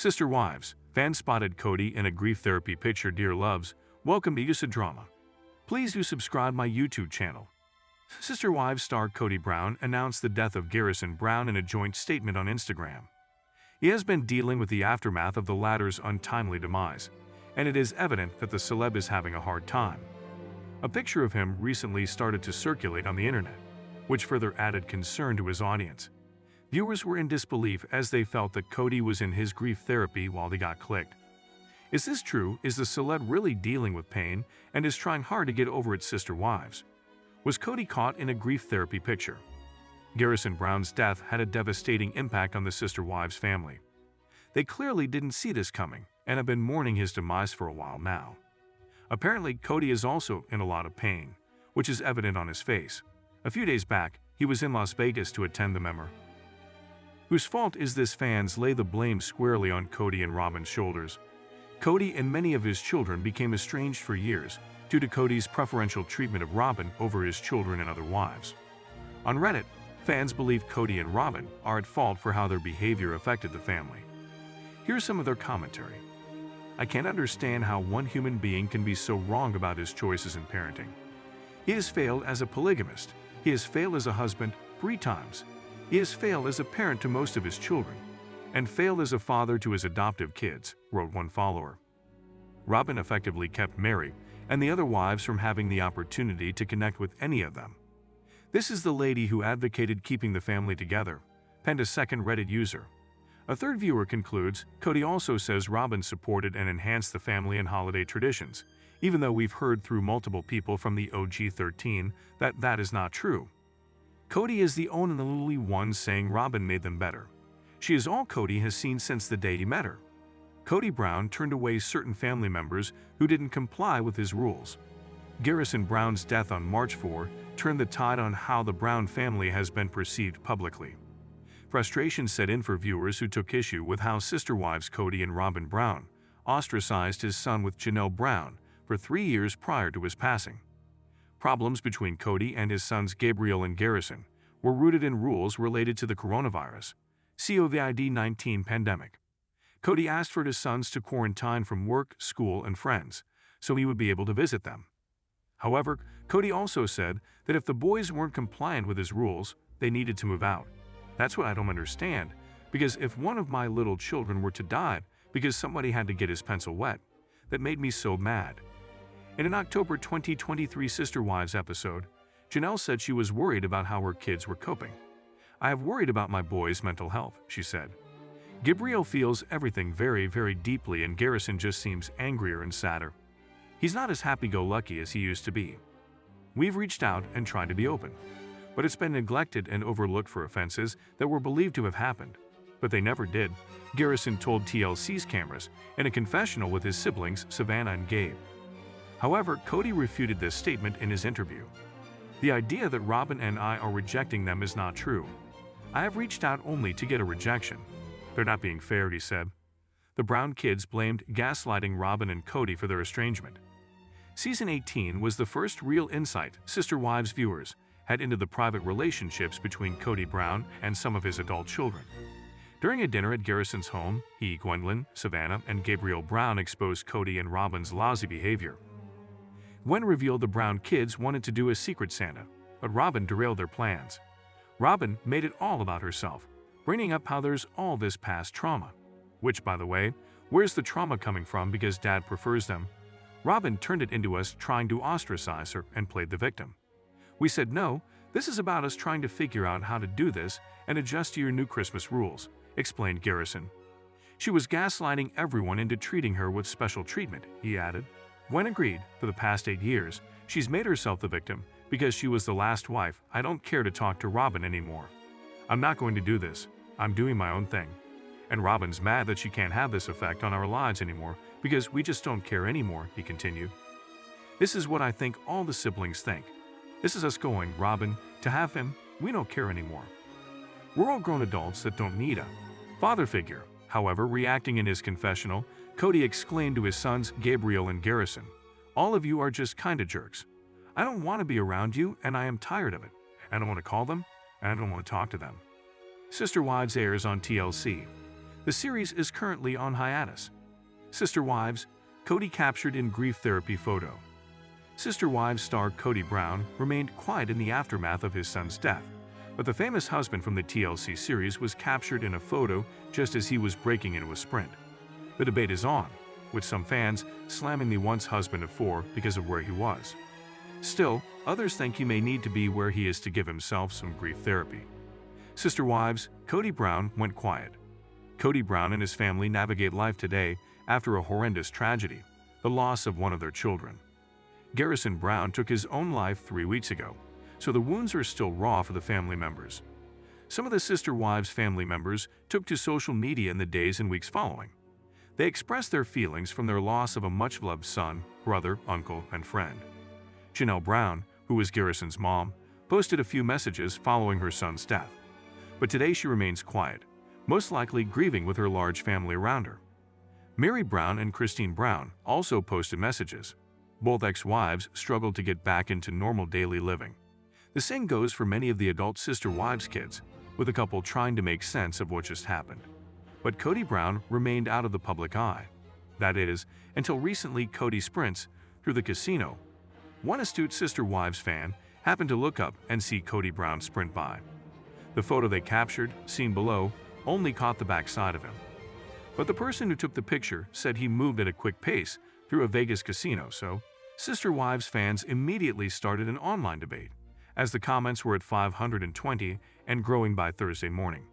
Sister Wives, fans spotted Kody in a grief therapy picture. Dear loves, welcome to Usa Drama. Please do subscribe my YouTube channel. Sister Wives star Kody Brown announced the death of Garrison Brown in a joint statement on Instagram. He has been dealing with the aftermath of the latter's untimely demise, and it is evident that the celeb is having a hard time. A picture of him recently started to circulate on the internet, which further added concern to his audience. Viewers were in disbelief as they felt that Kody was in his grief therapy while they got clicked. Is this true? Is the celeb really dealing with pain and is trying hard to get over its Sister Wives? Was Kody caught in a grief therapy picture? Garrison Brown's death had a devastating impact on the Sister Wives family. They clearly didn't see this coming and have been mourning his demise for a while now. Apparently, Kody is also in a lot of pain, which is evident on his face. A few days back, he was in Las Vegas to attend the memorial. Whose fault is this? Fans lay the blame squarely on Kody and Robyn's shoulders. Kody and many of his children became estranged for years due to Kody's preferential treatment of Robyn over his children and other wives. On Reddit, fans believe Kody and Robyn are at fault for how their behavior affected the family. Here's some of their commentary. I can't understand how one human being can be so wrong about his choices in parenting. He has failed as a polygamist. He has failed as a husband 3 times. He has failed as a parent to most of his children, and failed as a father to his adoptive kids, wrote one follower. Robyn effectively kept Mary and the other wives from having the opportunity to connect with any of them. This is the lady who advocated keeping the family together, penned a second Reddit user. A third viewer concludes, Kody also says Robyn supported and enhanced the family and holiday traditions, even though we've heard through multiple people from the OG 13 that that is not true. Kody is the only one saying Robyn made them better. She is all Kody has seen since the day he met her. Kody Brown turned away certain family members who didn't comply with his rules. Garrison Brown's death on March 4 turned the tide on how the Brown family has been perceived publicly. Frustration set in for viewers who took issue with how Sister Wives Kody and Robyn Brown ostracized his son with Janelle Brown for 3 years prior to his passing. Problems between Kody and his sons Gabriel and Garrison were rooted in rules related to the coronavirus, COVID-19 pandemic. Kody asked for his sons to quarantine from work, school, and friends, so he would be able to visit them. However, Kody also said that if the boys weren't compliant with his rules, they needed to move out. That's what I don't understand, because if one of my little children were to die because somebody had to get his pencil wet, that made me so mad. In an October 2023 Sister Wives episode, Janelle said she was worried about how her kids were coping. I have worried about my boys' mental health, she said. Gabriel feels everything very, very deeply, and Garrison just seems angrier and sadder. He's not as happy-go-lucky as he used to be. We've reached out and tried to be open, but it's been neglected and overlooked for offenses that were believed to have happened. But they never did, Garrison told TLC's cameras in a confessional with his siblings Savannah and Gabe. However, Kody refuted this statement in his interview. The idea that Robyn and I are rejecting them is not true. I have reached out only to get a rejection. They're not being fair, he said. The Brown kids blamed gaslighting Robyn and Kody for their estrangement. Season 18 was the first real insight Sister Wives viewers had into the private relationships between Kody Brown and some of his adult children. During a dinner at Garrison's home, he, Gwendolyn, Savannah, and Gabriel Brown exposed Kody and Robyn's lousy behavior. Gwen revealed the Brown kids wanted to do a secret Santa, but Robyn derailed their plans. Robyn made it all about herself, bringing up how there's all this past trauma. Which, by the way, where's the trauma coming from because Dad prefers them? Robyn turned it into us trying to ostracize her and played the victim. We said no, this is about us trying to figure out how to do this and adjust to your new Christmas rules, explained Garrison. She was gaslighting everyone into treating her with special treatment, he added. Gwen agreed. For the past 8 years, she's made herself the victim because she was the last wife. I don't care to talk to Robyn anymore. I'm not going to do this. I'm doing my own thing. And Robyn's mad that she can't have this effect on our lives anymore because we just don't care anymore, he continued. This is what I think all the siblings think. This is us going, Robyn, to have him, we don't care anymore. We're all grown adults that don't need a father figure. However, reacting in his confessional, Kody exclaimed to his sons Gabriel and Garrison, "All of you are just kinda jerks. I don't want to be around you and I am tired of it. I don't want to call them and I don't want to talk to them." Sister Wives airs on TLC. The series is currently on hiatus. Sister Wives, Kody captured in grief therapy photo. Sister Wives star Kody Brown remained quiet in the aftermath of his son's death, but the famous husband from the TLC series was captured in a photo just as he was breaking into a sprint. The debate is on, with some fans slamming the once husband of four because of where he was. Still, others think he may need to be where he is to give himself some grief therapy. Sister Wives, Kody Brown went quiet. Kody Brown and his family navigate life today after a horrendous tragedy, the loss of one of their children. Garrison Brown took his own life 3 weeks ago, so the wounds are still raw for the family members. Some of the Sister Wives family members took to social media in the days and weeks following. They expressed their feelings from their loss of a much-loved son, brother, uncle, and friend. Janelle Brown, who is Garrison's mom, posted a few messages following her son's death. But today she remains quiet, most likely grieving with her large family around her. Mary Brown and Christine Brown also posted messages. Both ex-wives struggled to get back into normal daily living. The same goes for many of the adult Sister Wives kids, with a couple trying to make sense of what just happened. But Kody Brown remained out of the public eye. That is, until recently Kody sprints through the casino. One astute Sister Wives fan happened to look up and see Kody Brown sprint by. The photo they captured, seen below, only caught the backside of him. But the person who took the picture said he moved at a quick pace through a Vegas casino, so Sister Wives fans immediately started an online debate, as the comments were at 520 and growing by Thursday morning.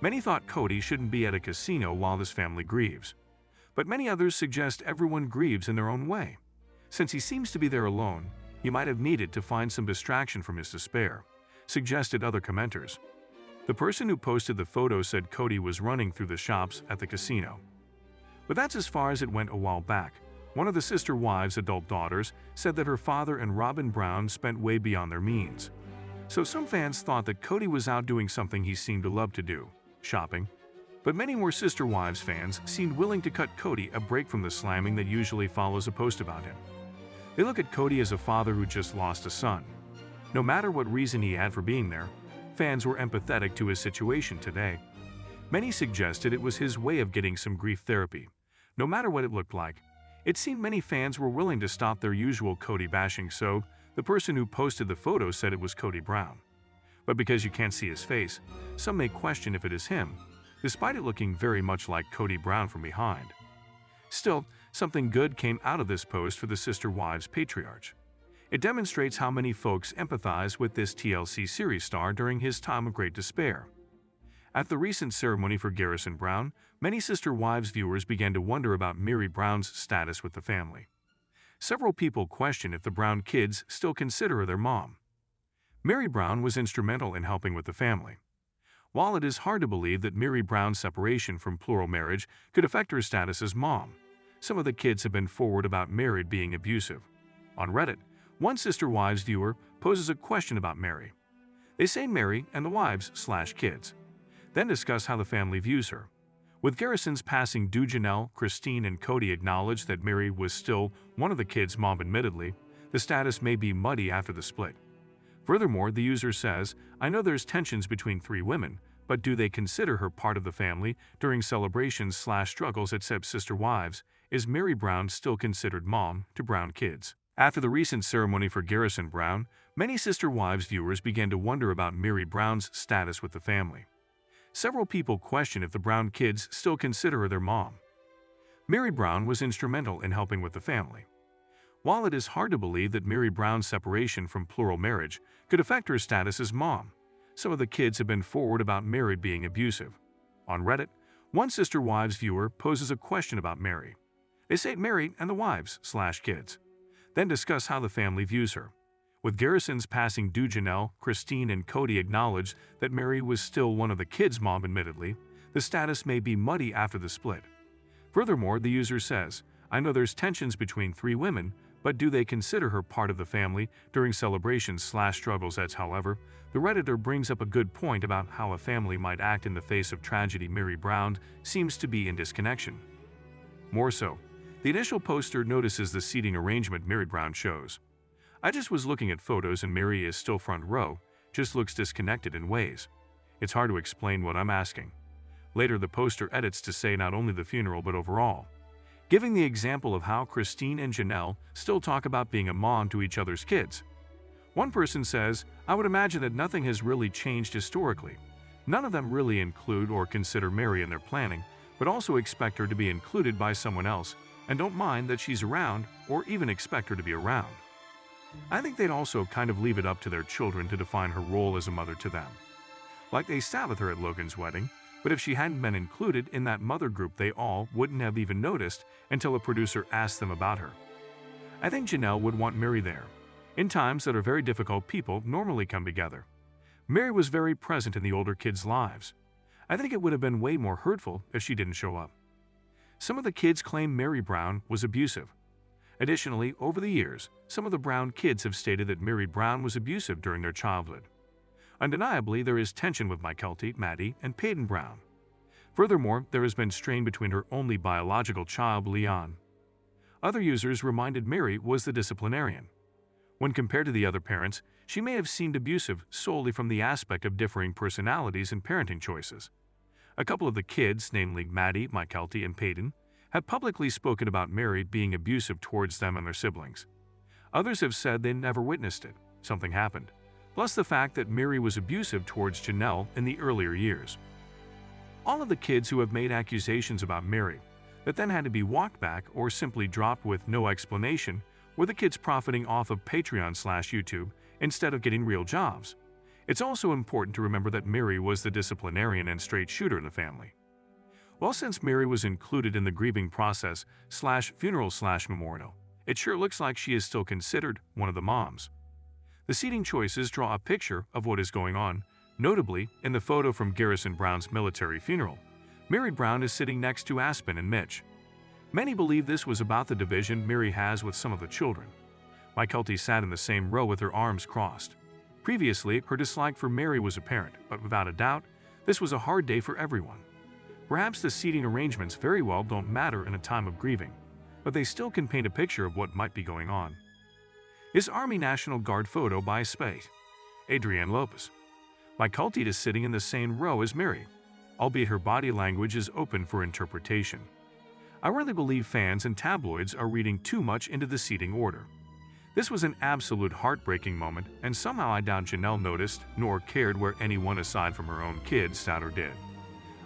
Many thought Kody shouldn't be at a casino while this family grieves, but many others suggest everyone grieves in their own way. Since he seems to be there alone, he might have needed to find some distraction from his despair, suggested other commenters. The person who posted the photo said Kody was running through the shops at the casino. But that's as far as it went a while back. One of the Sister Wives' adult daughters said that her father and Robyn Brown spent way beyond their means. So some fans thought that Kody was out doing something he seemed to love to do, shopping. But many more Sister Wives fans seemed willing to cut Kody a break from the slamming that usually follows a post about him. They look at Kody as a father who just lost a son. No matter what reason he had for being there, fans were empathetic to his situation today. Many suggested it was his way of getting some grief therapy. No matter what it looked like, it seemed many fans were willing to stop their usual Kody bashing, so the person who posted the photo said it was Kody Brown. But because you can't see his face, some may question if it is him, despite it looking very much like Kody Brown from behind. Still, something good came out of this post for the Sister Wives patriarch. It demonstrates how many folks empathize with this TLC series star during his time of great despair. At the recent ceremony for Garrison Brown, many Sister Wives viewers began to wonder about Mary Brown's status with the family. Several people question if the Brown kids still consider her their mom. Mary Brown was instrumental in helping with the family. While it is hard to believe that Mary Brown's separation from plural marriage could affect her status as mom, some of the kids have been forward about Mary being abusive. On Reddit, one Sister Wives viewer poses a question about Mary. They say Mary and the wives/kids, then discuss how the family views her. With Garrison's passing due, Janelle, Christine, and Kody acknowledged that Mary was still one of the kids' mom. Admittedly, the status may be muddy after the split. Furthermore, the user says, "I know there's tensions between 3 women, but do they consider her part of the family during celebrations/struggles at Sister Wives? Is Mary Brown still considered mom to Brown kids?" After the recent ceremony for Garrison Brown, many Sister Wives viewers began to wonder about Mary Brown's status with the family. Several people question if the Brown kids still consider her their mom. Mary Brown was instrumental in helping with the family. While it is hard to believe that Mary Brown's separation from plural marriage could affect her status as mom, some of the kids have been forward about Mary being abusive. On Reddit, one Sister Wives viewer poses a question about Mary. They say Mary and the wives/kids, then discuss how the family views her. With Garrison's passing due, Janelle, Christine, and Kody acknowledged that Mary was still one of the kids' mom. Admittedly, the status may be muddy after the split. Furthermore, the user says, "I know there's tensions between 3 women, but do they consider her part of the family during celebrations/struggles?" However, the Redditor brings up a good point about how a family might act in the face of tragedy. Mary Brown seems to be in disconnection. More so, the initial poster notices the seating arrangement Mary Brown shows. "I just was looking at photos and Mary is still front row, just looks disconnected in ways. It's hard to explain what I'm asking. Later, the poster edits to say not only the funeral but overall, giving the example of how Christine and Janelle still talk about being a mom to each other's kids. One person says, "I would imagine that nothing has really changed historically. None of them really include or consider Mary in their planning, but also expect her to be included by someone else and don't mind that she's around or even expect her to be around. I think they'd also kind of leave it up to their children to define her role as a mother to them. Like they sat with her at Logan's wedding, but if she hadn't been included in that mother group, they all wouldn't have even noticed until a producer asked them about her. I think Janelle would want Mary there. In times that are very difficult, people normally come together. Mary was very present in the older kids' lives. I think it would have been way more hurtful if she didn't show up." Some of the kids claim Mary Brown was abusive. Additionally, over the years, some of the Brown kids have stated that Mary Brown was abusive during their childhood. Undeniably, there is tension with Kody, Maddie, and Peyton Brown. Furthermore, there has been strain between her only biological child, Leon. Other users reminded Mary was the disciplinarian. When compared to the other parents, she may have seemed abusive solely from the aspect of differing personalities and parenting choices. A couple of the kids, namely Maddie, Kody, and Peyton, have publicly spoken about Mary being abusive towards them and their siblings. Others have said they never witnessed it. Something happened. Plus the fact that Mary was abusive towards Janelle in the earlier years. All of the kids who have made accusations about Mary that then had to be walked back or simply dropped with no explanation were the kids profiting off of Patreon/YouTube instead of getting real jobs. It's also important to remember that Mary was the disciplinarian and straight shooter in the family. Well, since Mary was included in the grieving process/funeral/memorial, it sure looks like she is still considered one of the moms. The seating choices draw a picture of what is going on. Notably, in the photo from Garrison Brown's military funeral, Mary Brown is sitting next to Aspen and Mitch. Many believe this was about the division Mary has with some of the children. Kody sat in the same row with her arms crossed. Previously, her dislike for Mary was apparent, but without a doubt, this was a hard day for everyone. Perhaps the seating arrangements very well don't matter in a time of grieving, but they still can paint a picture of what might be going on. Is Army National Guard photo by Spate. Adrienne Lopez. Kody is sitting in the same row as Mary, albeit her body language is open for interpretation. I really believe fans and tabloids are reading too much into the seating order. This was an absolute heartbreaking moment, and somehow I doubt Janelle noticed nor cared where anyone aside from her own kids sat or did.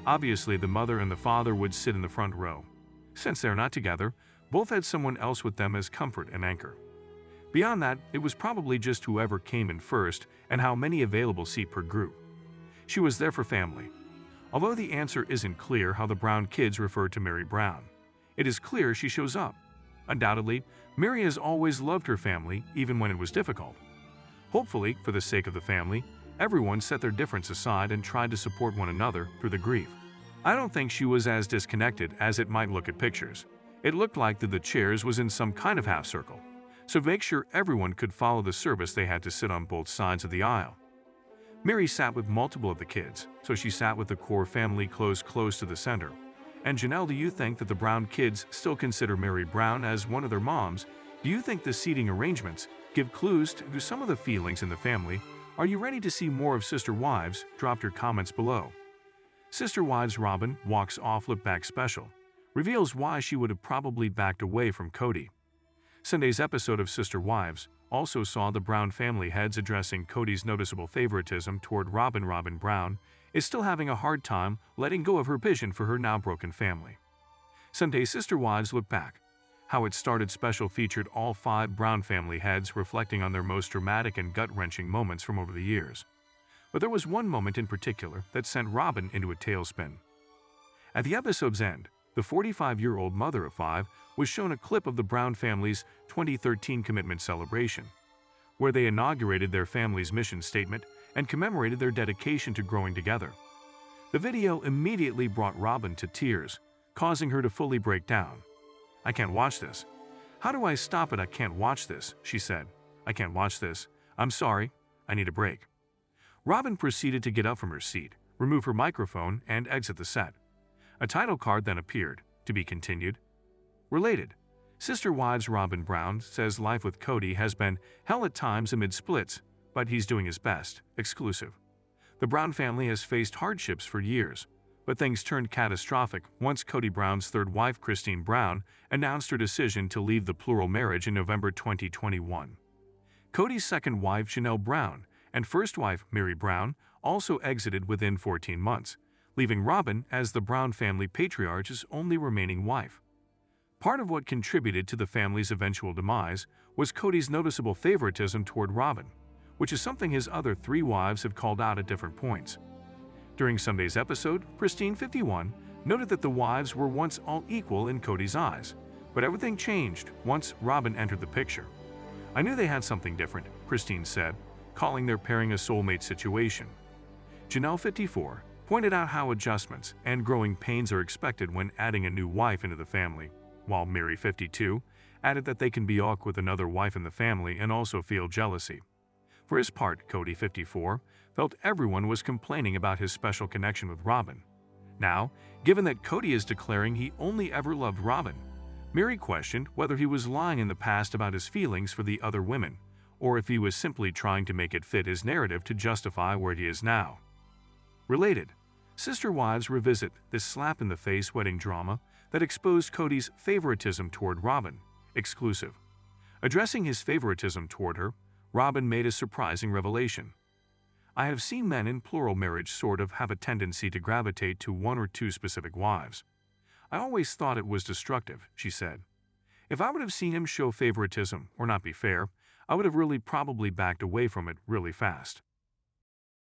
Obviously, the mother and the father would sit in the front row. Since they're not together, both had someone else with them as comfort and anchor. Beyond that, it was probably just whoever came in first and how many available seat per group. She was there for family. Although the answer isn't clear how the Brown kids refer to Mary Brown, it is clear she shows up. Undoubtedly, Mary has always loved her family, even when it was difficult. Hopefully, for the sake of the family, everyone set their difference aside and tried to support one another through the grief. I don't think she was as disconnected as it might look at pictures. It looked like that the chairs was in some kind of half circle, so to make sure everyone could follow the service they had to sit on both sides of the aisle. Mary sat with multiple of the kids, so she sat with the core family close to the center. And Janelle, do you think that the Brown kids still consider Mary Brown as one of their moms? Do you think the seating arrangements give clues to some of the feelings in the family? Are you ready to see more of Sister Wives? Drop your comments below. Sister Wives Robyn walks off look back special, reveals why she would have probably backed away from Kody. Sunday's episode of Sister Wives also saw the Brown family heads addressing Kody's noticeable favoritism toward Robyn. Robyn Brown is still having a hard time letting go of her vision for her now broken family. Sunday's Sister Wives Look Back. How It Started special featured all 5 Brown family heads reflecting on their most dramatic and gut-wrenching moments from over the years. But there was one moment in particular that sent Robyn into a tailspin. At the episode's end, the 45-year-old mother of 5 was shown a clip of the Brown family's 2013 commitment celebration, where they inaugurated their family's mission statement and commemorated their dedication to growing together. The video immediately brought Robyn to tears, causing her to fully break down. "I can't watch this. How do I stop it? I can't watch this," she said. "I can't watch this. I'm sorry. I need a break." Robyn proceeded to get up from her seat, remove her microphone, and exit the set. A title card then appeared, to be continued. Related, Sister Wives Robyn Brown says life with Kody has been hell at times amid splits, but he's doing his best. Exclusive. The Brown family has faced hardships for years, But things turned catastrophic once Kody Brown's third wife, Christine Brown, announced her decision to leave the plural marriage in November 2021. Kody's second wife, Janelle Brown, and first wife, Mary Brown, also exited within 14 months, leaving Robyn as the Brown family patriarch's only remaining wife. Part of what contributed to the family's eventual demise was Kody's noticeable favoritism toward Robyn, which is something his other 3 wives have called out at different points. During Sunday's episode, Pristine 51 noted that the wives were once all equal in Kody's eyes, but everything changed once Robyn entered the picture. "I knew they had something different," Pristine said, calling their pairing a soulmate situation. Janelle 54 pointed out how adjustments and growing pains are expected when adding a new wife into the family, while Mary 52 added that they can be awkward with another wife in the family and also feel jealousy. For his part, Kody 54 felt everyone was complaining about his special connection with Robyn. Now, given that Kody is declaring he only ever loved Robyn, Mary questioned whether he was lying in the past about his feelings for the other women, or if he was simply trying to make it fit his narrative to justify where he is now. Related, Sister Wives revisit this slap-in-the-face wedding drama that exposed Kody's favoritism toward Robyn. Exclusive. Addressing his favoritism toward her, Robyn made a surprising revelation. "I have seen men in plural marriage sort of have a tendency to gravitate to 1 or 2 specific wives. I always thought it was destructive," she said. "If I would have seen him show favoritism or not be fair, I would have really probably backed away from it really fast."